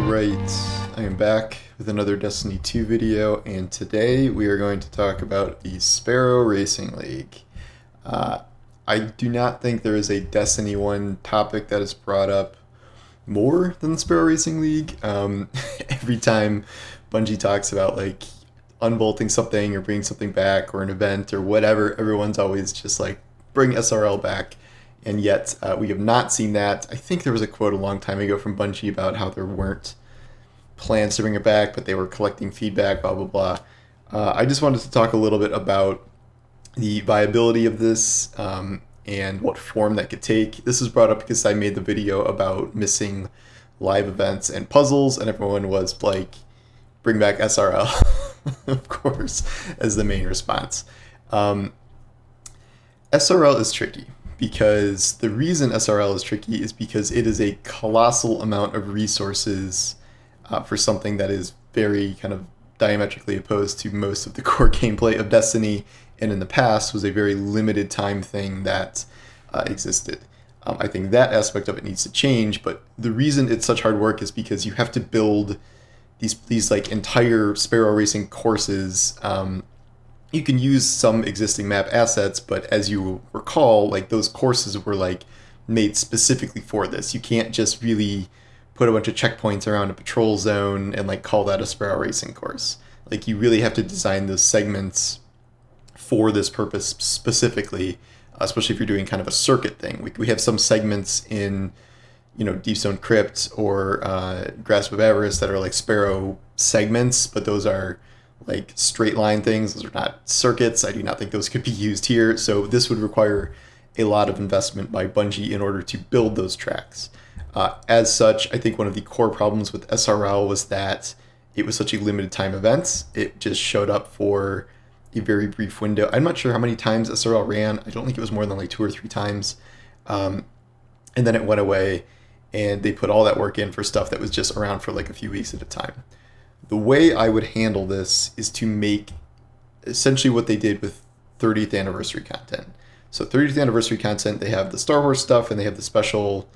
Alright, I am back with another Destiny 2 video, and today we are going to talk about the Sparrow Racing League. I do not think there is a Destiny 1 topic that is brought up more than the Sparrow Racing League. Every time Bungie talks about like unbolting something or bringing something back or an event or whatever, everyone's always just like, bring SRL back. And yet, we have not seen that. I think there was a quote a long time ago from Bungie about how there weren't plans to bring it back, but they were collecting feedback, blah, blah, blah. I just wanted to talk a little bit about the viability of this and what form that could take. This was brought up because I made the video about missing live events and puzzles, and everyone was like, bring back SRL, of course, as the main response. SRL is tricky. Because the reason SRL is tricky is because it is a colossal amount of resources for something that is very kind of diametrically opposed to most of the core gameplay of Destiny, and in the past was a very limited time thing that existed. I think that aspect of it needs to change, but the reason it's such hard work is because you have to build these like entire Sparrow Racing courses. You can use some existing map assets, but as you recall, like those courses were like made specifically for this. You can't just really put a bunch of checkpoints around a patrol zone and like call that a Sparrow Racing course. Like you really have to design those segments for this purpose specifically, especially if you're doing kind of a circuit thing. We have some segments in, Deep Stone Crypt or Grasp of Avarice that are like Sparrow segments, but those are like straight line things. Those are not circuits. I do not think those could be used here. So this would require a lot of investment by Bungie in order to build those tracks. As such, I think one of the core problems with SRL was that it was such a limited time event. It just showed up for a very brief window. I'm not sure how many times SRL ran. I don't think it was more than like 2 or 3 times. And then it went away, and they put all that work in for stuff that was just around for like a few weeks at a time. The way I would handle this is to make essentially what they did with 30th anniversary content. So 30th anniversary content, they have the Star Wars stuff and they have the special,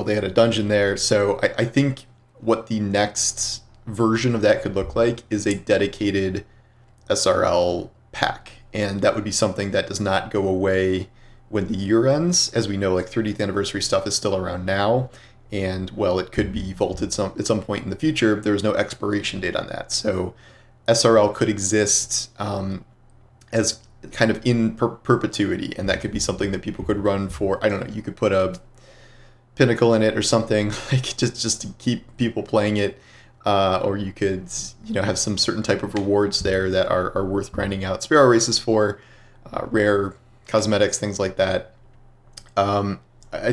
they had a dungeon there. So I think what the next version of that could look like is a dedicated SRL pack. And that would be something that does not go away when the year ends. As we know, like 30th anniversary stuff is still around now. And, well, it could be vaulted at some point in the future. There's no expiration date on that. So SRL could exist as kind of in perpetuity, and that could be something that people could run for. I don't know, you could put a pinnacle in it or something, like just to keep people playing it. Or you could, have some certain type of rewards there that are worth grinding out Sparrow races for, rare cosmetics, things like that. I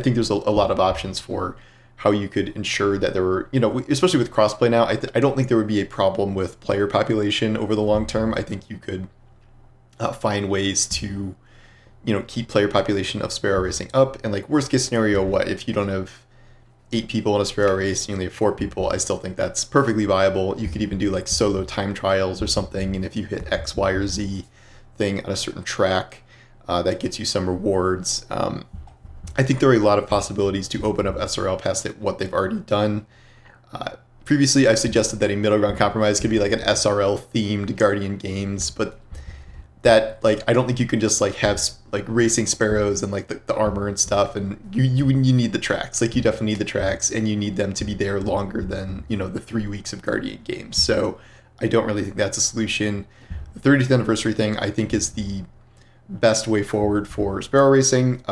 think there's a lot of options for how you could ensure that there were, especially with crossplay now, I don't think there would be a problem with player population over the long term. I think you could find ways to, keep player population of Sparrow Racing up. And like worst case scenario, what if you don't have 8 people in a Sparrow race, you only have 4 people? I still think that's perfectly viable. You could even do like solo time trials or something. And if you hit X, Y, or Z thing on a certain track, that gets you some rewards. I think there are a lot of possibilities to open up SRL past what they've already done. Previously, I've suggested that a middle ground compromise could be like an SRL-themed Guardian Games, but that, like, I don't think you can just like have like racing sparrows and like the armor and stuff, and you need the tracks. Like, you definitely need the tracks, and you need them to be there longer than the 3 weeks of Guardian Games. So I don't really think that's a solution. The 30th anniversary thing, I think, is the best way forward for Sparrow Racing.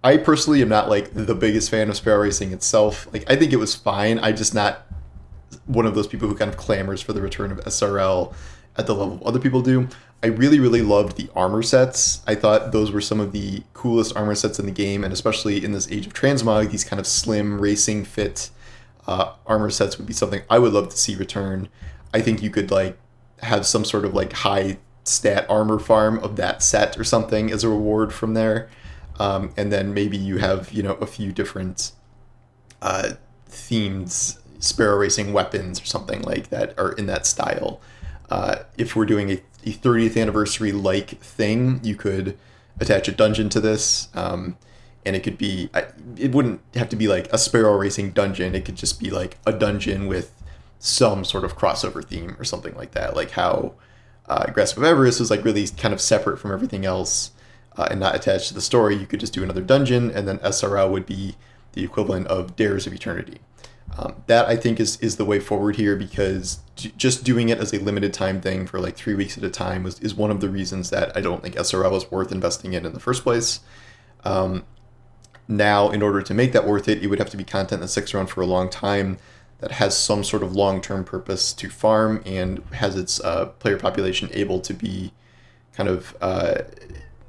I personally am not like the biggest fan of Sparrow Racing itself. Like, I think it was fine. I'm just not one of those people who kind of clamors for the return of SRL at the level other people do. I really, really loved the armor sets. I thought those were some of the coolest armor sets in the game, and especially in this age of transmog, these kind of slim racing fit armor sets would be something I would love to see return. I think you could like have some sort of like high stat armor farm of that set or something as a reward from there. And then maybe you have, a few different themed Sparrow Racing weapons or something like that are in that style. If we're doing a 30th anniversary like thing, you could attach a dungeon to this. and it could be, it wouldn't have to be like a Sparrow Racing dungeon. It could just be like a dungeon with some sort of crossover theme or something like that, like how Grasp of Avarice was like really kind of separate from everything else and not attached to the story. You could just do another dungeon, and then SRL would be the equivalent of Dares of Eternity. That I think is the way forward here, because just doing it as a limited time thing for like 3 weeks at a time is one of the reasons that I don't think SRL is worth investing in the first place. Now, in order to make that worth it, it would have to be content that sticks around for a long time, that has some sort of long-term purpose to farm, and has its player population able to be kind of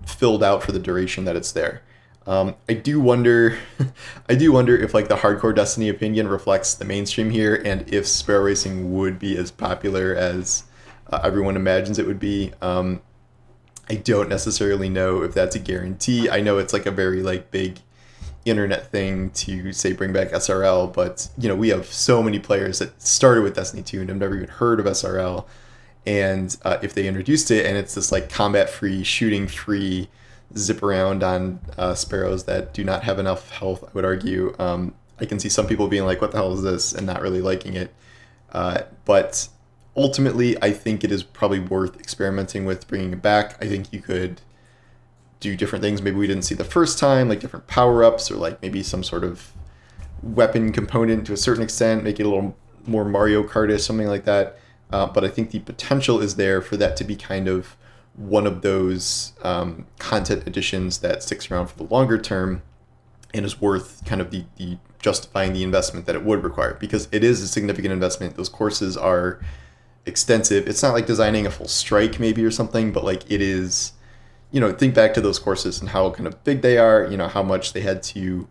filled out for the duration that it's there. I do wonder if like the hardcore Destiny opinion reflects the mainstream here, and if Sparrow Racing would be as popular as everyone imagines it would be. I don't necessarily know if that's a guarantee. I know it's like a very like big internet thing to say bring back SRL, but you know, we have so many players that started with Destiny 2 and have never even heard of SRL, and if they introduced it and it's this like combat free, shooting free, zip around on sparrows that do not have enough health, I would argue, I can see some people being like, what the hell is this, and not really liking it. But ultimately, I think it is probably worth experimenting with bringing it back. I think you could do different things maybe we didn't see the first time, like different power-ups, or like maybe some sort of weapon component to a certain extent, make it a little more Mario Kart-ish, something like that. But I think the potential is there for that to be kind of one of those content additions that sticks around for the longer term and is worth kind of the justifying the investment that it would require, because it is a significant investment. Those courses are extensive. It's not like designing a full strike maybe or something, but like it is, you know, think back to those courses and how kind of big they are, you know, how much they had to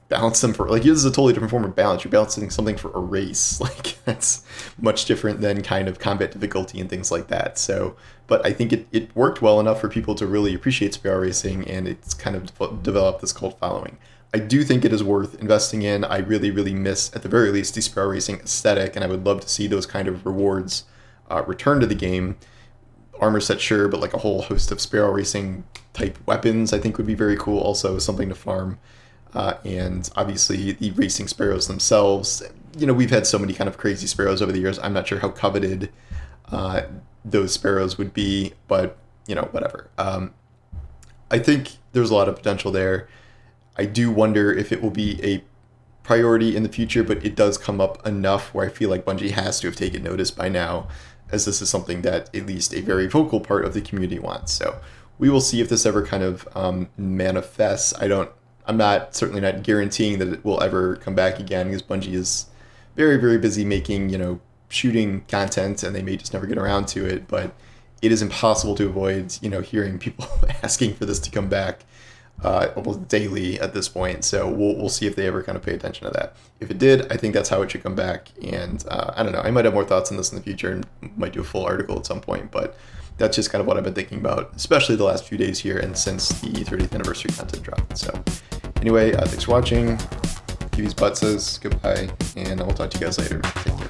balance them for, like, this is a totally different form of balance. You're balancing something for a race. Like, that's much different than kind of combat difficulty and things like that. So, but I think it worked well enough for people to really appreciate Sparrow Racing, and it's kind of developed this cult following. I do think it is worth investing in. I really, really miss, at the very least, the Sparrow Racing aesthetic, and I would love to see those kind of rewards return to the game. Armor set, sure, but like a whole host of Sparrow Racing type weapons I think would be very cool, also something to farm. And obviously the racing sparrows themselves, you know, we've had so many kind of crazy sparrows over the years. I'm not sure how coveted those sparrows would be, but, you know, whatever. I think there's a lot of potential there. I do wonder if it will be a priority in the future, but it does come up enough where I feel like Bungie has to have taken notice by now, as this is something that at least a very vocal part of the community wants. So we will see if this ever kind of manifests. I'm certainly not guaranteeing that it will ever come back again, because Bungie is very, very busy making, you know, shooting content, and they may just never get around to it. But it is impossible to avoid, you know, hearing people asking for this to come back almost daily at this point. So we'll see if they ever kind of pay attention to that. If it did, I think that's how it should come back. And I don't know, I might have more thoughts on this in the future and might do a full article at some point, but that's just kind of what I've been thinking about, especially the last few days here and since the 30th anniversary content dropped. So anyway, thanks for watching. Kiwi's Butt says goodbye, and I will talk to you guys later. Take care.